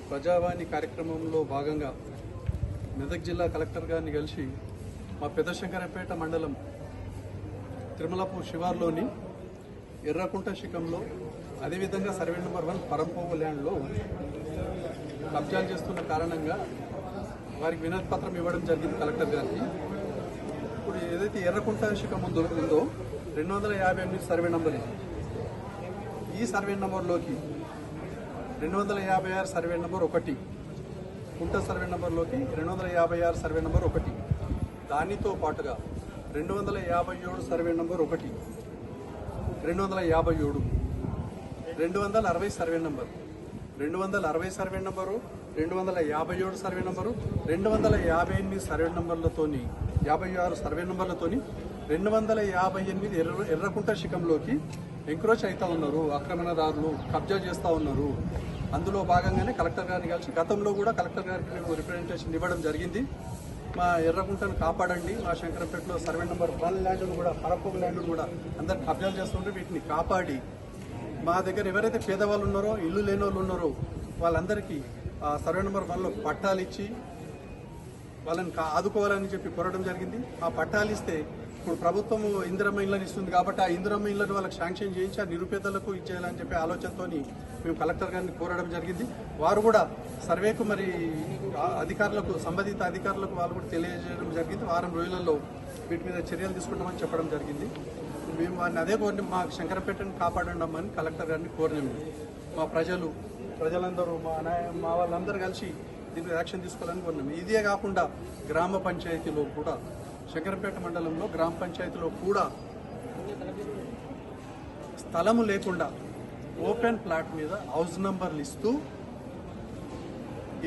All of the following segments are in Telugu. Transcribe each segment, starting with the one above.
ప్రజావాణి కార్యక్రమంలో భాగంగా మెదక్ జిల్లా కలెక్టర్ గారిని కలిసి మా పెద్దశంకరపేట మండలం తిరుమలపూర్ శివార్లోని ఎర్రకుంట శిఖంలో అదేవిధంగా సర్వే నెంబర్ 1 పరంపోవు ల్యాండ్లో కబ్జాలు చేస్తున్న కారణంగా వారికి వినతి పత్రం ఇవ్వడం జరిగింది కలెక్టర్ గారికి. ఇప్పుడు ఏదైతే ఎర్రకుంట శిఖం ఉందో 258 సర్వే నెంబర్ ఇది. ఈ సర్వే నెంబర్లోకి 256 సర్వే నెంబర్ 1, కుంట సర్వే నెంబర్లోకి 256 సర్వే నెంబర్ 1, దానితో పాటుగా 257 survey number 1, 257, 260 survey number, 260 survey number, 257 survey number, 258 survey నెంబర్లతోని 56 సర్వే నెంబర్లతోని 258 ఎర్రకుంట శిఖంలోకి ఎంక్రోచ్ అవుతా ఉన్నారు. ఆక్రమణదారులు కబ్జా చేస్తూ ఉన్నారు. అందులో భాగంగానే కలెక్టర్ గారిని కలిసి గతంలో కూడా కలెక్టర్ గారికి మేము రిప్రజెంటేషన్ ఇవ్వడం జరిగింది. మా ఎర్రకుంటను కాపాడండి, మా శంకరంపేటలో సర్వే నెంబర్ 1 ల్యాండ్ను కూడా పరపోగు ల్యాండ్ను కూడా అందరు కబ్జాలు చేస్తుంటే వీటిని కాపాడి మా దగ్గర ఎవరైతే పేదవాళ్ళు ఉన్నారో ఇల్లు లేని వాళ్ళు ఉన్నారో వాళ్ళందరికీ సర్వే నెంబర్ 1లో పట్టాలు ఇచ్చి వాళ్ళని ఆదుకోవాలని చెప్పి కోరడం జరిగింది. ఆ పట్టాలు ఇస్తే ఇప్పుడు ప్రభుత్వం ఇందిరమ్మ ఇళ్ళని ఇస్తుంది కాబట్టి ఆ ఇందిరమ్మ ఇళ్ళని వాళ్ళకి శాంక్షన్ చేయించి ఆ నిరుపేదలకు ఇచ్చేయాలని చెప్పి ఆలోచనతో మేము కలెక్టర్ గారిని కోరడం జరిగింది. వారు కూడా సర్వేకు మరి అధికారులకు సంబంధిత అధికారులకు వాళ్ళు కూడా తెలియజేయడం జరిగింది. వారం రోజులలో వీటి మీద చర్యలు తీసుకుంటామని చెప్పడం జరిగింది. మేము వారిని అదే కోరిన మా శంకరపేటను కాపాడండి కలెక్టర్ గారిని కోరినాము. మా ప్రజలందరూ మా వాళ్ళందరూ కలిసి దీని యాక్షన్ తీసుకోవాలని కోరినాము. ఇదే కాకుండా గ్రామ పంచాయతీలో కూడా శంకరపేట మండలంలో గ్రామ పంచాయతీలో కూడా స్థలము లేకుండా ఓపెన్ ప్లాట్ మీద హౌస్ నంబర్లు ఇస్తూ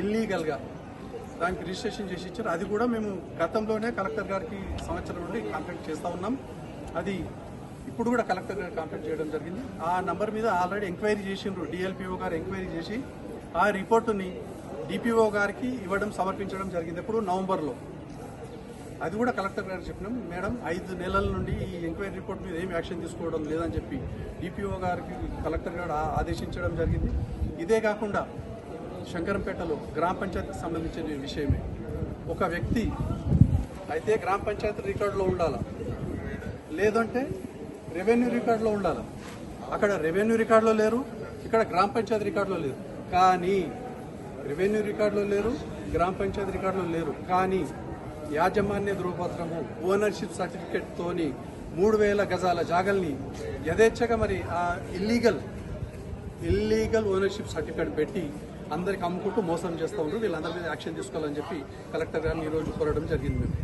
ఇల్లీగల్గా దానికి రిజిస్ట్రేషన్ చేసి ఇచ్చారు. అది కూడా మేము గతంలోనే కలెక్టర్ గారికి సంవత్సరం నుండి కాంటాక్ట్ చేస్తూ ఉన్నాం. అది ఇప్పుడు కూడా కలెక్టర్ గారు కాంటాక్ట్ చేయడం జరిగింది. ఆ నంబర్ మీద ఆల్రెడీ ఎంక్వైరీ చేసిండ్రు. డిఎల్పిఓ గారు ఎంక్వైరీ చేసి ఆ రిపోర్టుని డిపిఓ గారికి సమర్పించడం జరిగింది. ఇప్పుడు నవంబర్లో అది కూడా కలెక్టర్ గారు చెప్పినాం. మేడం 5 నెలల నుండి ఈ ఎంక్వైరీ రిపోర్ట్ మీద ఏం యాక్షన్ తీసుకోవడం లేదని చెప్పి డిపిఓ గారికి కలెక్టర్ గారు ఆదేశించడం జరిగింది. ఇదే కాకుండా శంకరంపేటలో గ్రామ పంచాయతీకి సంబంధించిన విషయమే. ఒక వ్యక్తి అయితే గ్రామ పంచాయతీ రికార్డులో ఉండాలా, లేదంటే రెవెన్యూ రికార్డులో ఉండాలి. అక్కడ రెవెన్యూ రికార్డులో లేరు, ఇక్కడ గ్రామ పంచాయతీ రికార్డులో లేరు. కానీ రెవెన్యూ రికార్డులో లేరు, గ్రామ పంచాయతీ రికార్డులో లేరు. కానీ యాజమాన్య ధృవపత్రము ఓనర్షిప్ సర్టిఫికెట్తోని 3000 గజాల జాగల్ని యథేచ్ఛగా మరి ఆ ఇల్లీగల్ ఓనర్షిప్ సర్టిఫికెట్ పెట్టి అందరికి అమ్ముకుంటూ మోసం చేస్తూ ఉంటారు. వీళ్ళందరి మీద యాక్షన్ తీసుకోవాలని చెప్పి కలెక్టర్ గారిని ఈరోజు కోరడం జరిగింది. మేము